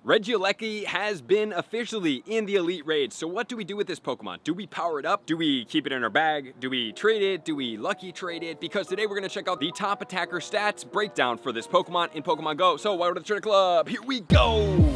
Regieleki has been officially in the Elite Raid, so what do we do with this Pokemon? Do we power it up? Do we keep it in our bag? Do we trade it? Do we lucky trade it? Because today we're going to check out the top attacker stats breakdown for this Pokemon in Pokemon Go. So welcome to the Trader Club, here we go!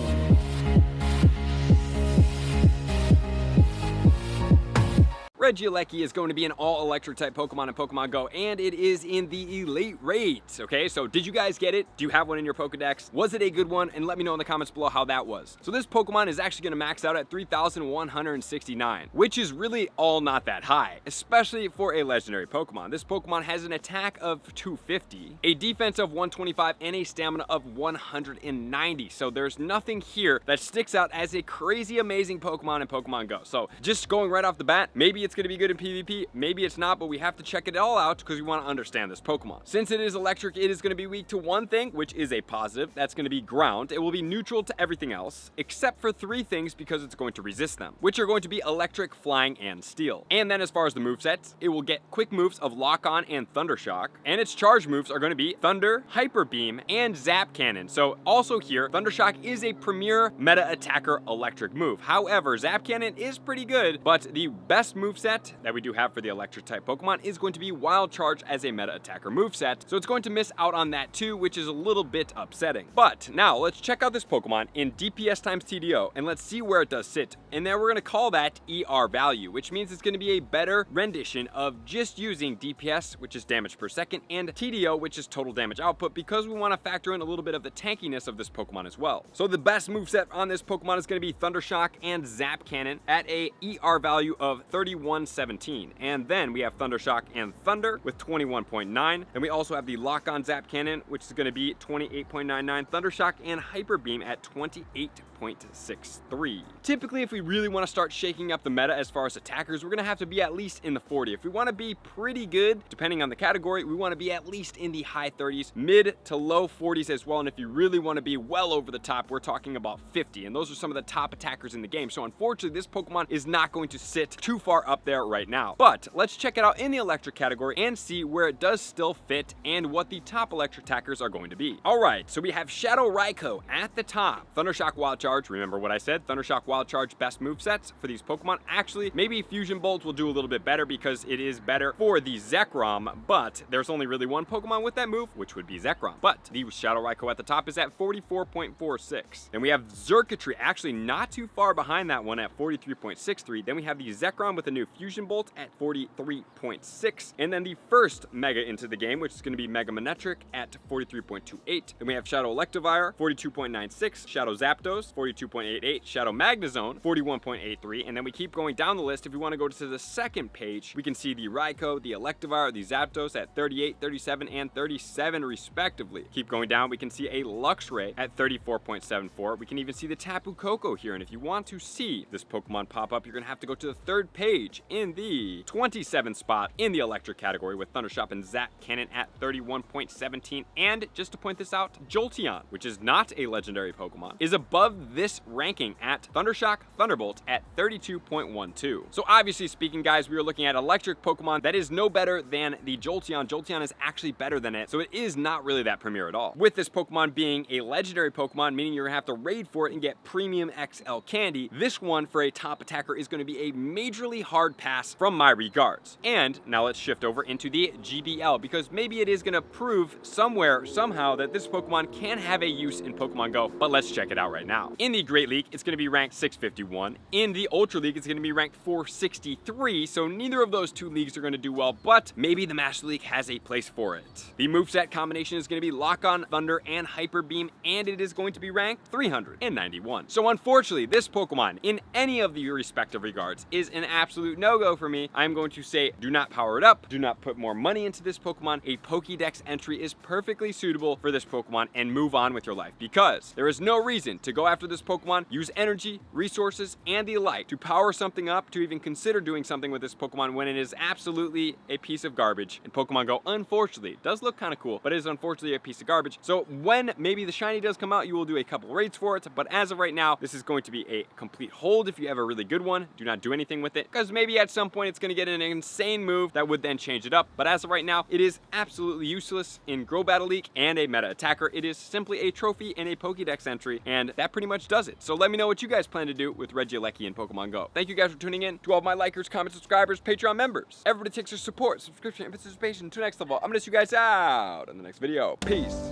Regieleki is going to be an all-electric type Pokemon in Pokemon Go, and it is in the Elite Raids, okay? So did you guys get it? Do you have one in your Pokedex? Was it a good one? And let me know in the comments below how that was. So this Pokemon is actually going to max out at 3,169, which is really all not that high, especially for a legendary Pokemon. This Pokemon has an attack of 250, a defense of 125, and a stamina of 190. So there's nothing here that sticks out as a crazy amazing Pokemon in Pokemon Go. So just going right off the bat, maybe it's going to be good in PvP, maybe it's not, but we have to check it all out because we want to understand this Pokemon. Since it is electric, it is going to be weak to one thing, which is a positive. That's going to be ground. It will be neutral to everything else, except for three things because it's going to resist them, which are going to be electric, flying, and steel. And then as far as the movesets, it will get quick moves of Lock On and Thunder Shock, and its charge moves are going to be Thunder, Hyper Beam, and Zap Cannon. So also here, Thunder Shock is a premier meta attacker electric move. However, Zap Cannon is pretty good, but the best moveset that we do have for the electric type Pokemon is going to be Wild Charge as a meta attacker moveset, so it's going to miss out on that too, which is a little bit upsetting. But now let's check out this Pokemon in DPS times TDO and let's see where it does sit. And then we're going to call that ER value, which means it's going to be a better rendition of just using DPS, which is damage per second, and TDO, which is total damage output, because we want to factor in a little bit of the tankiness of this Pokemon as well. So the best moveset on this Pokemon is going to be Thunder Shock and Zap Cannon at a ER value of 3117. And then we have Thunder Shock and Thunder with 21.9. And we also have the Lock On Zap Cannon, which is going to be 28.99. Thunder Shock and Hyper Beam at 28.63. Typically, if we really want to start shaking up the meta as far as attackers, we're going to have to be at least in the 40. If we want to be pretty good, depending on the category, we want to be at least in the high 30s, mid to low 40s as well. And if you really want to be well over the top, we're talking about 50. And those are some of the top attackers in the game. So unfortunately, this Pokemon is not going to sit too far up there right now. But let's check it out in the electric category and see where it does still fit and what the top electric attackers are going to be. Alright, so we have Shadow Raikou at the top. Thunder Shock Wild Charge, remember what I said? Thunder Shock Wild Charge best movesets for these Pokemon. Actually, maybe Fusion Bolt will do a little bit better because it is better for the Zekrom, but there's only really one Pokemon with that move, which would be Zekrom. But the Shadow Raikou at the top is at 44.46. Then we have Xurkitree, actually not too far behind that one at 43.63. Then we have the Zekrom with a new Fusion Bolt at 43.6. And then the first Mega into the game, which is going to be Mega Manectric at 43.28. Then we have Shadow Electivire, 42.96. Shadow Zapdos, 42.88. Shadow Magnezone, 41.83. And then we keep going down the list. If we want to go to the second page, we can see the Raikou, the Electivire, the Zapdos at 38, 37, and 37 respectively. Keep going down, we can see a Luxray at 34.74. We can even see the Tapu Koko here. And if you want to see this Pokemon pop up, you're going to have to go to the third page in the 27th spot in the electric category with Thunder Shock and Zap Cannon at 31.17. And just to point this out, Jolteon, which is not a legendary Pokemon, is above this ranking at Thunder Shock Thunderbolt at 32.12. So obviously speaking, guys, we are looking at electric Pokemon that is no better than the Jolteon. Jolteon is actually better than it, so it is not really that premier at all. With this Pokemon being a legendary Pokemon, meaning you're gonna have to raid for it and get premium XL candy, this one for a top attacker is going to be a majorly hard pass from my regards. And now let's shift over into the GBL, because maybe it is going to prove somewhere, somehow, that this Pokemon can have a use in Pokemon Go, but let's check it out right now. In the Great League, it's going to be ranked 651. In the Ultra League, it's going to be ranked 463, so neither of those two leagues are going to do well, but maybe the Master League has a place for it. The moveset combination is going to be Lock On, Thunder, and Hyper Beam, and it is going to be ranked 391. So unfortunately, this Pokemon, in any of the respective regards, is an absolute no-go for me. I'm going to say do not power it up, do not put more money into this Pokemon. A Pokédex entry is perfectly suitable for this Pokemon, and move on with your life, because there is no reason to go after this Pokemon, use energy, resources, and the like to power something up, to even consider doing something with this Pokemon when it is absolutely a piece of garbage. And Pokemon Go, unfortunately, does look kind of cool, but it is unfortunately a piece of garbage. So when maybe the shiny does come out, you will do a couple raids for it, but as of right now, this is going to be a complete hold. If you have a really good one, do not do anything with it, because maybe Maybe at some point it's going to get an insane move that would then change it up, but as of right now, it is absolutely useless in Grow Battle League and a meta attacker. It is simply a trophy and a Pokédex entry, and that pretty much does it. So let me know what you guys plan to do with Regieleki in Pokemon Go. Thank you guys for tuning in. To all of my likers, comments, subscribers, Patreon members. Everybody takes their support, subscription, and participation to the next level. I'm gonna see you guys out in the next video. Peace.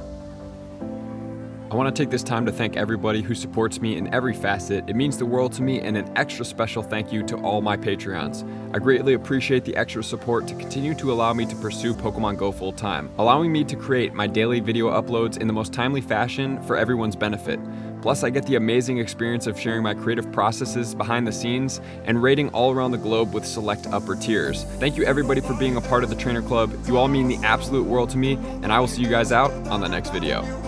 I want to take this time to thank everybody who supports me in every facet. It means the world to me, and an extra special thank you to all my Patreons. I greatly appreciate the extra support to continue to allow me to pursue Pokemon Go full time, allowing me to create my daily video uploads in the most timely fashion for everyone's benefit. Plus, I get the amazing experience of sharing my creative processes behind the scenes and raiding all around the globe with select upper tiers. Thank you everybody for being a part of the Trainer Club. You all mean the absolute world to me, and I will see you guys out on the next video.